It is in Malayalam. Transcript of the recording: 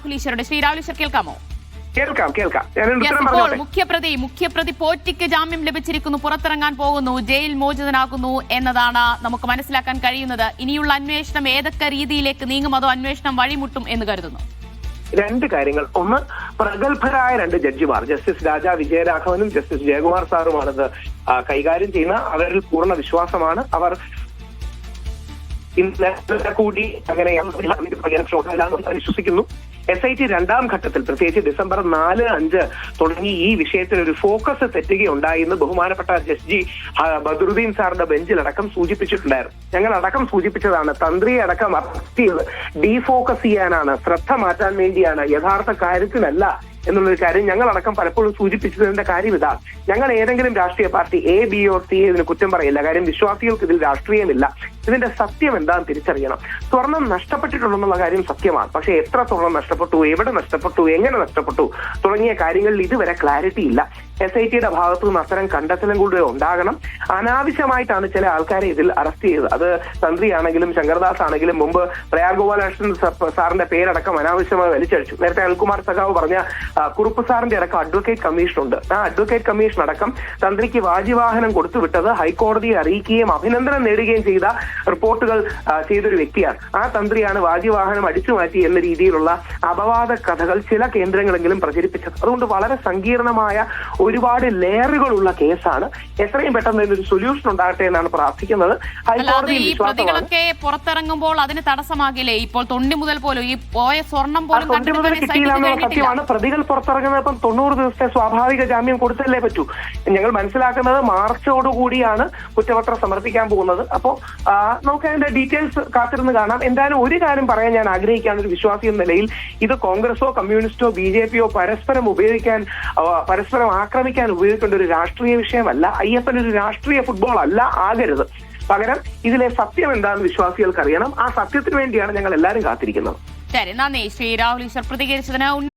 രാഹുൽ ഈശ്വറുടെ. ശ്രീ രാഹുൽ ഈശ്വർ കേൾക്കാമോ? മുഖ്യപ്രതി പോറ്റിക്ക് ജാമ്യം ലഭിച്ചിരിക്കുന്നു, പുറത്തിറങ്ങാൻ പോകുന്നു, ജയിൽ മോചിതനാകുന്നു എന്നതാണ് നമുക്ക് മനസ്സിലാക്കാൻ കഴിയുന്നത്. ഇനിയുള്ള അന്വേഷണം ഏതൊക്കെ രീതിയിലേക്ക് നീങ്ങും, അതോ അന്വേഷണം വഴിമുട്ടും എന്ന് കരുതുന്നു? രണ്ട് കാര്യങ്ങൾ. ഒന്ന്, പ്രഗത്ഭരായ രണ്ട് ജഡ്ജിമാർ, ജസ്റ്റിസ് രാജ വിജയരാഘവനും ജസ്റ്റിസ് ജയകുമാർ സാറുമാണിത് കൈകാര്യം ചെയ്യുന്ന. അവരിൽ പൂർണ്ണ വിശ്വാസമാണ്. അവർ ഇന്നലെ കൂടി അങ്ങനെ വിശ്വസിക്കുന്നു. SIT രണ്ടാം ഘട്ടത്തിൽ പ്രത്യേകിച്ച് ഡിസംബർ 4, 5 തുടങ്ങി ഈ വിഷയത്തിൽ ഒരു ഫോക്കസ് തെറ്റുകയുണ്ടായി എന്ന് ബഹുമാനപ്പെട്ട ജസ്ജി ബദറുദ്ദീൻ സാറിന്റെ ബെഞ്ചിലടക്കം സൂചിപ്പിച്ചിട്ടുണ്ടായിരുന്നു. ഞങ്ങൾ അടക്കം സൂചിപ്പിച്ചതാണ്, തന്ത്രിയെ അടക്കം അറസ്റ്റ് ചെയ്ത് ഡീഫോക്കസ് ചെയ്യാനാണ്, ശ്രദ്ധ മാറ്റാൻ വേണ്ടിയാണ്, യഥാർത്ഥ കാര്യത്തിനല്ല എന്നുള്ളൊരു കാര്യം ഞങ്ങളടക്കം പലപ്പോഴും സൂചിപ്പിച്ചതിന്റെ കാര്യം ഇതാണ്. ഞങ്ങൾ ഏതെങ്കിലും രാഷ്ട്രീയ party A, B or C ഇതിന് കുറ്റം പറയില്ല. കാര്യം വിശ്വാസികൾക്ക് ഇതിൽ രാഷ്ട്രീയമില്ല. ഇതിന്റെ സത്യം എന്താണെന്ന് തിരിച്ചറിയണം. സ്വർണം നഷ്ടപ്പെട്ടിട്ടുണ്ടെന്നുള്ള കാര്യം സത്യമാണ്. പക്ഷെ എത്ര സ്വർണം നഷ്ടപ്പെട്ടു, എവിടെ നഷ്ടപ്പെട്ടു, എങ്ങനെ നഷ്ടപ്പെട്ടു തുടങ്ങിയ കാര്യങ്ങളിൽ ഇതുവരെ ക്ലാരിറ്റി ഇല്ല. SITയുടെ ഭാഗത്തു നിന്ന് അത്തരം കണ്ടെത്തലും കൂടെ ഉണ്ടാകണം. അനാവശ്യമായിട്ടാണ് ചില ആൾക്കാരെ ഇതിൽ അറസ്റ്റ് ചെയ്തത്. അത് തന്ത്രിയാണെങ്കിലും ശങ്കർദാസ് ആണെങ്കിലും മുമ്പ് പ്രയാഗ് ഗോപാലകൃഷ്ണൻ സാറിന്റെ പേരടക്കം അനാവശ്യമായി വലിച്ചഴിച്ചു. നേരത്തെ അനിൽകുമാർ സഖാവ് പറഞ്ഞ കുറുപ്പ് സാറിന്റെ അടക്കം അഡ്വക്കേറ്റ് കമ്മീഷൻ ഉണ്ട്. ആ അഡ്വക്കേറ്റ് കമ്മീഷൻ അടക്കം തന്ത്രിക്ക് വാജിവാഹനം കൊടുത്തുവിട്ടത് ഹൈക്കോടതിയെ അറിയിക്കുകയും അഭിനന്ദനം നേടുകയും ചെയ്ത റിപ്പോർട്ടുകൾ ചെയ്തൊരു വ്യക്തിയാണ്. ആ തന്ത്രിയാണ് വാജിവാഹനം അടിച്ചുമാറ്റി എന്ന രീതിയിലുള്ള അപവാദ കഥകൾ ചില കേന്ദ്രങ്ങളെങ്കിലും പ്രചരിപ്പിച്ചത്. അതുകൊണ്ട് വളരെ സങ്കീർണമായ ഒരുപാട് ലെയറുകളുള്ള കേസാണ്. എത്രയും പെട്ടെന്ന് ഇതിനൊരു സൊല്യൂഷൻ ഉണ്ടാകട്ടെ എന്നാണ് പ്രാർത്ഥിക്കുന്നത്. ഹൈക്കോടതി പ്രതികളൊക്കെ പുറത്തിറങ്ങുമ്പോൾ അതിന് തടസ്സമാകില്ലേ? ഇപ്പോൾ തൊണ്ടി മുതൽ പോലും ഈ പോയ സ്വർണം പോലും സത്യമാണ്. പ്രതികൾ പുറത്തിറങ്ങുന്നത് ഇപ്പം 90 ദിവസത്തെ സ്വാഭാവിക ജാമ്യം കൊടുത്തല്ലേ പറ്റൂ. ഞങ്ങൾ മനസ്സിലാക്കുന്നത് മാർച്ചോടുകൂടിയാണ് കുറ്റപത്രം സമർപ്പിക്കാൻ പോകുന്നത്. അപ്പോൾ നമുക്ക് അതിന്റെ ഡീറ്റെയിൽസ് കാത്തിരുന്ന് കാണാം. എന്തായാലും ഒരു കാര്യം പറയാൻ ഞാൻ ആഗ്രഹിക്കുകയാണ്, ഒരു വിശ്വാസി എന്ന നിലയിൽ ഇത് കോൺഗ്രസോ കമ്മ്യൂണിസ്റ്റോ BJPയോ പരസ്പരം ആക്രമിക്കാൻ ഉപയോഗിക്കേണ്ട ഒരു രാഷ്ട്രീയ വിഷയമല്ല. അയ്യപ്പൻ ഒരു രാഷ്ട്രീയ ഫുട്ബോൾ അല്ല, ആകരുത്. പകരം ഇതിലെ സത്യം എന്താണെന്ന് വിശ്വാസികൾക്ക് അറിയണം. ആ സത്യത്തിന് വേണ്ടിയാണ് ഞങ്ങൾ എല്ലാവരും കാത്തിരിക്കുന്നത്. ശരി, നന്ദി ശ്രീ രാഹുൽ ഈശ്വർ പ്രതികരിച്ചതിന്.